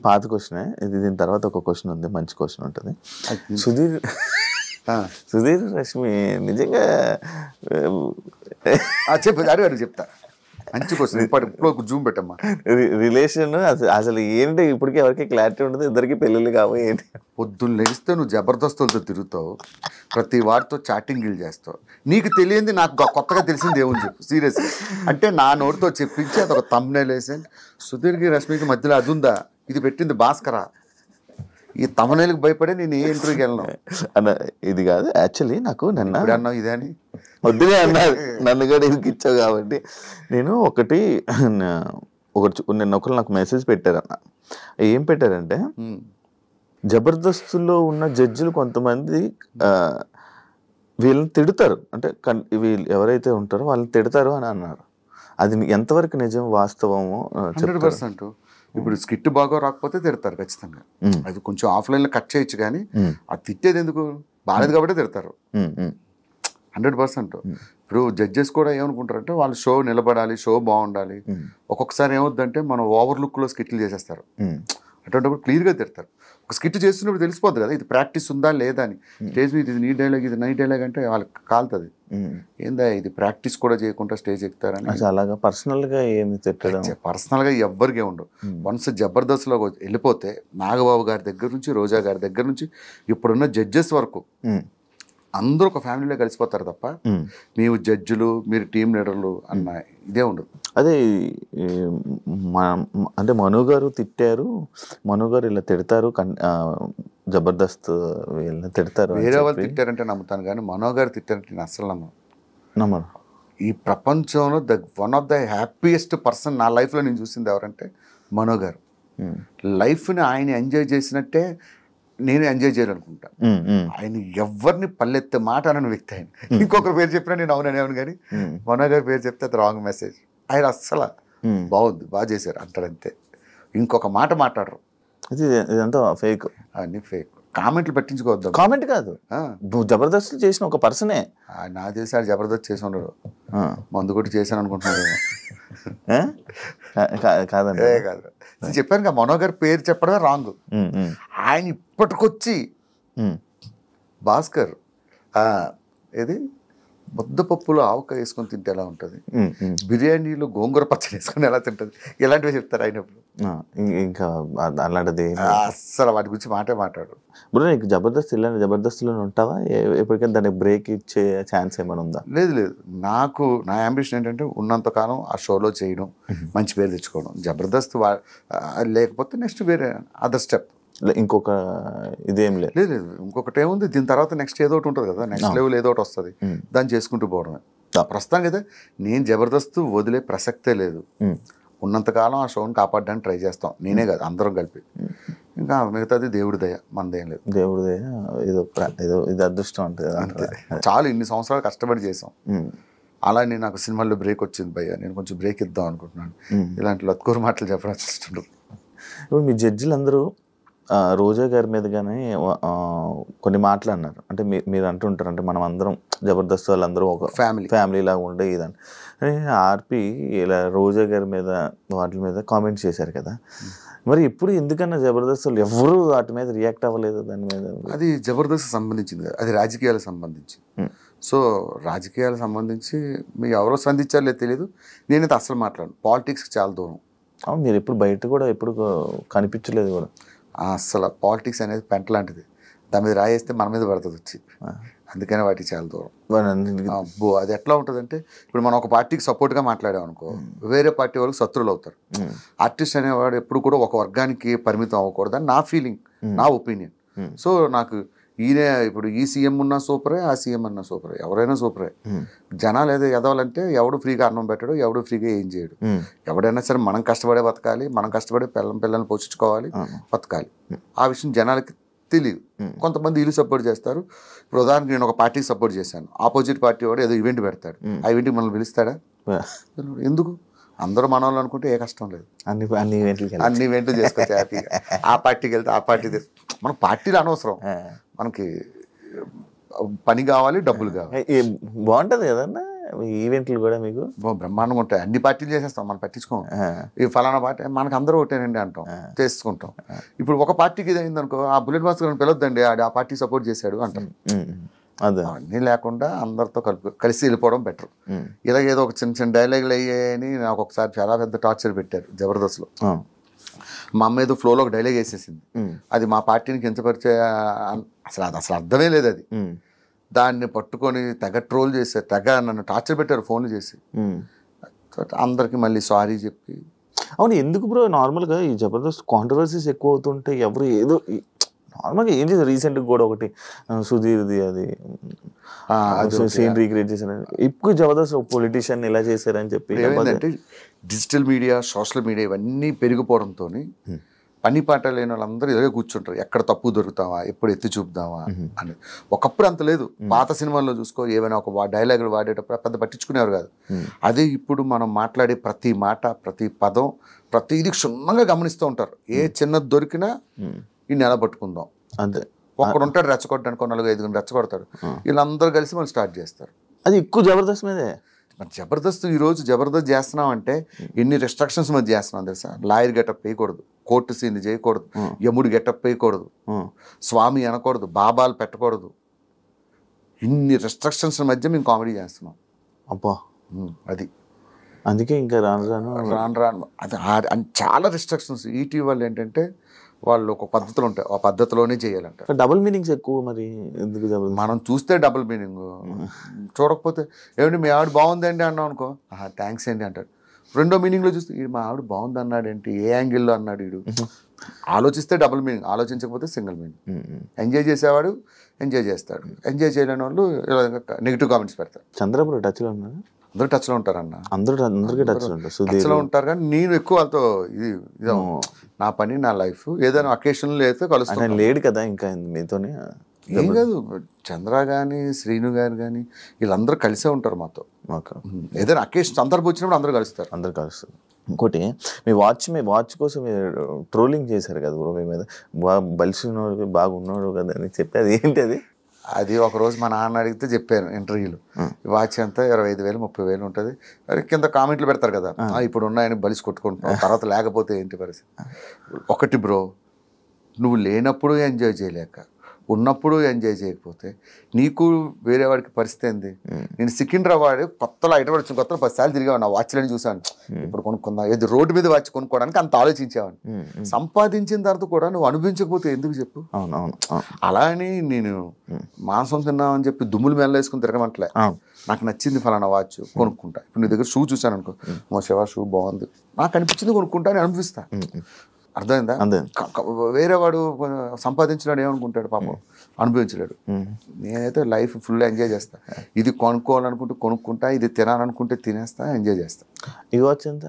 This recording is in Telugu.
పాత క్వశ్చనే ఇది. దీని తర్వాత ఒక క్వశ్చన్ ఉంది, మంచి క్వశ్చన్ ఉంటుంది. సుధీర్ రష్మి నిజంగా చెప్పు అడిగారు చెప్తా. మంచి క్వశ్చన్. ఇప్పుడు జూమ్ పెట్టమ్మా. రిలేషన్ అసలు ఏంటి ఇప్పటికీ ఎవరికి క్లారిటీ ఉండదు, ఇద్దరికి పెళ్ళిళ్ళు కావు ఏంటి. పొద్దున్న లెగిస్తే నువ్వు జబర్దస్తులతో తిరుగుతావు, ప్రతి వాడితో చాటింగ్లు చేస్తావు. నీకు తెలియంది నాకు కొత్తగా తెలిసింది ఏమని చెప్పు సీరియస్గా. అంటే నా నోటితో చెప్పించి అదొక థంబ్నెయిల్ వేసి సుధీర్కి రష్మికి మధ్యలో అది ఉందా, ఇది పెట్టింది భాస్కరా, ఈ తమనేలకు భయపడే నేను ఏ ఇంటర్వ్యూకి వెళ్ళను అన్న. ఇది కాదు యాక్చువల్లీ నాకు నిన్న అన్నావు ఇదే అని వద్దులే అన్నారు, నన్ను కూడా ఇది ఇచ్చావు కాబట్టి. నేను నిన్న ఒకరు నాకు మెసేజ్ పెట్టారన్న. ఏం పెట్టారంటే, జబర్దస్తులో ఉన్న జడ్జిలు కొంతమంది వీళ్ళని తిడతారు, అంటే వీళ్ళు ఎవరైతే ఉంటారో వాళ్ళని తిడతారు అని అన్నారు. అది ఎంతవరకు నిజం, వాస్తవమో? 100%. ఇప్పుడు స్కిట్ బాగా రాకపోతే తిడతారు ఖచ్చితంగా. అది కొంచెం ఆఫ్లైన్లో కట్ చేయొచ్చు, కానీ అది తిట్టేది ఎందుకు, బాగాలేదు కాబట్టి తిడతారు 100%. ఇప్పుడు జడ్జెస్ కూడా ఏమనుకుంటారంటే వాళ్ళు షో నిలబడాలి, షో బాగుండాలి. ఒక్కొక్కసారి ఏమవుద్దంటే మనం ఓవర్ లుక్లో స్కిట్లు చేసేస్తారు, అటువంటిప్పుడు క్లియర్గా తిడతారు. ఒక స్కిట్ చేస్తున్నప్పుడు తెలిసిపోద్ది కదా ఇది ప్రాక్టీస్ ఉందా లేదా అని. స్టేజ్ మీద ఇది నీ డైలాగ్, ఇది నై డైలాగ్ అంటే వాళ్ళకి కాలుతుంది. ఏందా ఇది ప్రాక్టీస్ కూడా చేయకుండా స్టేజ్ ఎక్కుతారని. అలాగా పర్సనల్గా ఏమి తిట్టడం, పర్సనల్గా ఎవ్వరికే ఉండవు. వన్స్ జబర్దస్త్లో వెళ్ళిపోతే నాగబాబు గారి దగ్గర నుంచి, రోజా గారి దగ్గర నుంచి ఇప్పుడున్న జడ్జెస్ వరకు అందరూ ఒక ఫ్యామిలీలో కలిసిపోతారు తప్ప మేము జడ్జిలు మీరు టీం లీడర్లు అన్న ఇదే ఉండదు. అదే అంటే మను గారు తిట్టారు, మను గారు ఇలా తిడతారు, జబర్దస్త్ వీళ్ళని తిడతారు. వేరే వాళ్ళు తిట్టారంటే నమ్ముతాను, కానీ మనో గారు తిట్టారంటే నేను అస్సలు నమ్మను. ఈ ప్రపంచంలో one of the happiest person నా లైఫ్లో నేను చూసింది ఎవరంటే మనో గారు. లైఫ్ని ఆయన ఎంజాయ్ చేసినట్టే నేను ఎంజాయ్ చేయాలనుకుంటా. ఆయన ఎవరిని పల్లెత్తే మాట అనని వ్యక్తి ఆయన. ఇంకొకరి పేరు చెప్పినా నేను అవును, కానీ మనో గారి పేరు చెప్తే అది రాంగ్ మెసేజ్. ఆయన అస్సలు బాగుంది, బాగా చేశారు అంటాడంతే, ఇంకొక మాట మాట్లాడరు. ఇదంతా ఫేక్, అన్ని ఫేక్. కామెంట్లు పట్టించుకోవద్దు. కామెంట్ కాదు, జబర్దస్త్ చేసిన ఒక పర్సనే. నా తెలిసి ఆడు జబర్దస్త్ చేసి ఉండడు, మందు కొట్టి చేశాను అనుకుంటున్నాడు. కాదండి, కాదు చెప్పాను కదా, మనో గారి పేరు చెప్పడమే రాంగ్. ఆయన ఇప్పటికొచ్చి భాస్కర్ ఏది ముద్దపప్పులో ఆవకాయ వేసుకొని తింటే ఎలా ఉంటుంది, బిర్యానీలో గోంగూర పచ్చడి వేసుకొని ఎలా తింటుంది, ఇలాంటివి చెప్తారు ఆయన. ఇంకా అలాంటిది అస్సలు వాటి గురించి మాట్లాడు. ఇప్పుడు నీకు జబర్దస్త్ ఇలాంటి జబర్దస్త్లో ఉంటావా, ఎప్పటికైనా దానికి బ్రేక్ ఇచ్చే ఛాన్స్ ఏమైనా ఉందా? లేదు. నాకు నా అంబిషన్ ఏంటంటే ఉన్నంతకాలం ఆ షోలో చేయడం, మంచి పేరు తెచ్చుకోవడం. జబర్దస్త్ లేకపోతే నెక్స్ట్ వేరే అదర్ స్టెప్. ఇంకొక ఇదేం లేదు. ఇంకొకటి ఏముంది, దీని తర్వాత నెక్స్ట్ ఏదో ఒకటి ఉంటుంది కదా, నెక్స్ట్ లెవెల్ ఏదో ఒకటి వస్తుంది, దాన్ని చేసుకుంటూ పోవడమే. ప్రస్తుతానికి అయితే నేను జబర్దస్త్ వదిలే ప్రసక్తే లేదు. ఉన్నంతకాలం ఆ షోని కాపాడడానికి ట్రై చేస్తాం, నేనే కాదు అందరం కలిపి. ఇంకా మిగతాది దేవుడి దయ, మనదేం లేదు. దేవుడి దయ, ఏదో ఇది అదృష్టం అంటే అంతే. చాలు, ఇన్ని సంవత్సరాలు కష్టపడి చేసాం. అలానే నాకు సినిమాల్లో బ్రేక్ వచ్చింది భయ్య, నేను కొంచెం బ్రేక్ ఇద్దాం అనుకుంటున్నాను. ఇలాంటి లత్కూరు మాటలు చెప్పడం ఇష్టం. ఇప్పుడు మీ జడ్జిలు అందరూ రోజా గారి మీద కానీ కొన్ని మాటలు అన్నారు. అంటే మీరు అంటుంటారు, అంటే మనం అందరం జబర్దస్త్ వాళ్ళందరూ ఒక ఫ్యామిలీ లాగా ఉండే ఇదని. ఆర్పి ఇలా రోజా గారి మీద వాటి మీద కామెంట్స్ చేశారు కదా, మరి ఇప్పుడు ఎందుకన్నా జబర్దస్త్ వాళ్ళు ఎవరు వాటి మీద రియాక్ట్ అవ్వలేదు? దాని మీద అది జబర్దస్త్ సంబంధించింది, అది రాజకీయాలకు సంబంధించి. సో రాజకీయాలకు సంబంధించి మీరు ఎవరో స్పందించారో లేదు తెలియదు. నేనైతే అస్సలు మాట్లాడను, పాలిటిక్స్కి చాలా దూరం. అవును, మీరు ఎప్పుడు బయట కూడా ఎప్పుడు కనిపించలేదు కూడా. అస్సలు పాలిటిక్స్ అనేది పెంట లాంటిది, దాని మీద రాయేస్తే మన మీద పడుతుంది వచ్చి. అందుకనే వాటికి చాలా దూరం. అబ్బో, అది ఎట్లా ఉంటుందంటే, ఇప్పుడు మనం ఒక పార్టీకి సపోర్ట్గా మాట్లాడాం అనుకో, వేరే పార్టీ వాళ్ళకి శత్రువులు అవుతారు. ఆర్టిస్ట్ అనేవాడు ఎప్పుడు కూడా ఒక వర్గానికి పరిమితం అవ్వకూడదని నా ఫీలింగ్, నా ఒపీనియన్. సో నాకు ఈయనే ఇప్పుడు ఈ సీఎం ఉన్నా సూపరే, ఆ సీఎం అన్నా సూపరే, ఎవరైనా సూపరే. జనాలు ఏదో ఎదవాలంటే ఎవడు ఫ్రీగా అన్నం పెట్టడు, ఎవడు ఫ్రీగా ఏం చేయడు. ఎవడైనా సరే మనం కష్టపడే బతకాలి, మనం కష్టపడే పిల్లల్ని పోషించుకోవాలి, బతకాలి. ఆ విషయం జనాలకి తెలియదు. కొంతమంది ఇల్లు సపోర్ట్ చేస్తారు. ఇప్పుడు ఉదాహరణకి నేను ఒక పార్టీకి సపోర్ట్ చేశాను, ఆపోజిట్ పార్టీ వాడు ఏదో ఈవెంట్ పెడతాడు, ఆ ఈవెంట్కి మనల్ని పిలుస్తాడా? ఎందుకు? అందరూ మన వాళ్ళు అనుకుంటే ఏ కష్టం లేదు, అన్ని ఈవెంట్లు చేసుకోవచ్చు హ్యాపీగా. ఆ పార్టీకి వెళ్తే ఆ పార్టీ మన పార్టీలు అనవసరం, మనకి పని కావాలి, డబ్బులు కావాలి. బాగుంటుంది కదన్నా ఈవెంట్లు కూడా మీకు బ్రహ్మాండంగా ఉంటాయి. అన్ని పార్టీలు చేసేస్తాం, మనం పట్టించుకోం. ఈ ఫలానా పార్టీ మనకు అందరూ ఒకటేనండి అంటాం, చేసుకుంటాం. ఇప్పుడు ఒక పార్టీకి ఇది అయిందనుకో, ఆ బుల్లెట్ భాస్కర్ పిలవద్దండి, ఆ పార్టీ సపోర్ట్ చేశాడు అంటాం. అన్నీ లేకుండా అందరితో కలిసి వెళ్ళిపోవడం బెటర్. ఇలాగేదో ఒక చిన్న చిన్న డైలాగులు అయ్యాయని నాకు ఒకసారి చాలా పెద్ద టార్చర్ పెట్టారు జబర్దస్త్లో. మా అమ్మ ఏదో ఫ్లోలో ఒక డైలాగ్ వేసేసింది, అది మా పార్టీని కించపరిచే, అసలు అర్థమే లేదు అది. దాన్ని పట్టుకొని తెగ ట్రోల్ చేశారు, తెగ నన్ను టార్చర్ పెట్టారు ఫోన్లు చేసి. అందరికి మళ్ళీ సారీ చెప్పి. అవును, ఎందుకు బ్రో నార్మల్గా ఈ జబర్దస్త్ కాంట్రవర్సీస్ ఎక్కువ అవుతుంటే ఎవరు ఏదో నార్మల్గా ఏం చేశారు? రీసెంట్గా కూడా ఒకటి సుధీర్ది అది సీన్ రీక్రియేట్ చేశారు. ఇప్పుడు జబర్దస్త్ పొలిటీషియన్ ఇలా చేశారని చెప్పి. ఏమైందంటే డిజిటల్ మీడియా, సోషల్ మీడియా ఇవన్నీ పెరిగిపోవడంతో పని పాట లేని వాళ్ళందరూ ఇదే కూర్చుంటారు, ఎక్కడ తప్పు దొరుకుతావా, ఎప్పుడు ఎత్తి చూపుదావా అని. ఒకప్పుడు అంత లేదు. పాత సినిమాల్లో చూసుకో, ఏమైనా ఒక డైలాగులు వాడేటప్పుడు పెద్ద పట్టించుకునేవారు కాదు. అదే ఇప్పుడు మనం మాట్లాడే ప్రతి మాట, ప్రతి పదం, ప్రతిదీ క్షుణ్ణంగా గమనిస్తూ ఉంటారు. ఏ చిన్నది దొరికినా ఈ నెల పట్టుకుందాం అంతే. ఒక్కడు ఉంటాడు రెచ్చగొట్టడానికి, 4-5 రెచ్చగొడతాడు. వీళ్ళందరూ కలిసి మనం స్టార్ట్ చేస్తారు. అది ఎక్కువ జబర్దస్త్ మీదే. మరి జబర్దస్త్ ఈరోజు జబర్దస్త్ చేస్తున్నాం అంటే ఎన్ని రెస్ట్రిక్షన్స్ మధ్య చేస్తున్నాం తెలుసా? లాయర్ గెటప్ వేయకూడదు, కోర్టు సీన్ చేయకూడదు, యముడు గెటప్ వేయకూడదు, స్వామి అనకూడదు, బాబాలు పెట్టకూడదు. ఇన్ని రెస్ట్రిక్షన్స్ మధ్య మేము కామెడీ చేస్తున్నాం. అబ్బా, అది అందుకే ఇంకా రాను రాను అది చాలా రెస్ట్రిక్షన్స్. ఈటీవీ ఏంటంటే వాళ్ళు ఒక పద్ధతులు ఉంటాయి, ఆ పద్ధతిలోనే చేయాలంట. డబుల్ మీనింగ్స్ ఎక్కువ. మరి ఎందుకు మనం చూస్తే డబుల్ మీనింగ్, చూడకపోతే ఏమిటి మీ ఆవిడ బాగుందండి అన్నాం అనుకో, థ్యాంక్స్ అండి అంటాడు. రెండో మీనింగ్లో చూస్తే మా ఆవిడ బాగుంది అన్నాడు ఏంటి, ఏ యాంగిల్లో అన్నాడు వీడు. ఆలోచిస్తే డబుల్ మీనింగ్, ఆలోచించకపోతే సింగిల్ మీనింగ్. ఎంజాయ్ చేసేవాడు ఎంజాయ్ చేస్తాడు, ఎంజాయ్ చేయలేని వాళ్ళు నెగిటివ్ కామెంట్స్ పెడతారు. చంద్రబాబు టచ్లో ఉన్నారు, అందరూ టచ్లో ఉంటారన్న, అందరికీ టచ్లో ఉంటారు. కానీ నేను ఎక్కువ వాళ్ళతో ఇది నా పని నా లైఫ్, ఏదైనా అకేషన్లో అయితే కలుస్తాను. లేడు కదా ఇంకా మీతోనే. ఏం కాదు, చంద్ర కానీ శ్రీను గారు కానీ వీళ్ళందరూ కలిసే ఉంటారు మాతో. ఏదైనా అకేషన్ సందర్భం వచ్చినప్పుడు అందరూ కలుస్తారు. ఇంకోటి, మీ వాచ్ కోసం మీరు ట్రోలింగ్ చేశారు కదా బ్రో, మీ మీద బలిసినోడు బాగున్నాడు కదా అని చెప్పి, అది ఏంటి అది? అది ఒకరోజు మా నాన్న అడిగితే చెప్పాను ఇంటర్వ్యూలో, వాచ్ అంతా 25,000 30,000 ఉంటుంది. కింద కామెంట్లు పెడతారు కదా, ఇప్పుడు ఉన్నాయని బలిసి కొట్టుకుంటున్నాం, తర్వాత లేకపోతే ఏంటి పరిస్థితి. ఒకటి బ్రో, నువ్వు లేనప్పుడు ఎంజాయ్ చేయలేక, ఉన్నప్పుడు ఎంజాయ్ చేయకపోతే నీకు వేరే వాడికి పరిస్థితి ఏంది? నేను సికింద్రాబాద్ కొత్తలో ఐటమ్ వచ్చిన కొత్తలో 10 సార్లు తిరిగాను, నా వాచ్లని చూసాను. ఇప్పుడు కొనుక్కుందా, ఏది రోడ్డు మీద వాచ్ కొనుక్కోవడానికి అంత ఆలోచించేవాడిని. సంపాదించిన తర్వాత కూడా నువ్వు అనుభవించకపోతే ఎందుకు చెప్పు? అలా అని నేను మాంసం తిన్నామని చెప్పి దుమ్ములు మెల్లేసుకుని తిరగమంటలే. నాకు నచ్చింది ఫలానా వాచ్ కొనుక్కుంటా. ఇప్పుడు నీ దగ్గర షూ చూసాను అనుకో, మా శివ షూ బాగుంది, నాకు అనిపించింది కొనుక్కుంటా అని అనిపిస్తా. అర్థమైందా? వేరే వాడు సంపాదించలేడు, ఏమనుకుంటాడు పాపం, అనుభవించలేడు. నేనైతే లైఫ్ ఫుల్ ఎంజాయ్ చేస్తా. ఇది కొనుక్కోవాలనుకుంటే కొనుక్కుంటా, ఇది తినాలనుకుంటే తినేస్తా, ఎంజాయ్ చేస్తా. ఈ వాచ్ ఎంత?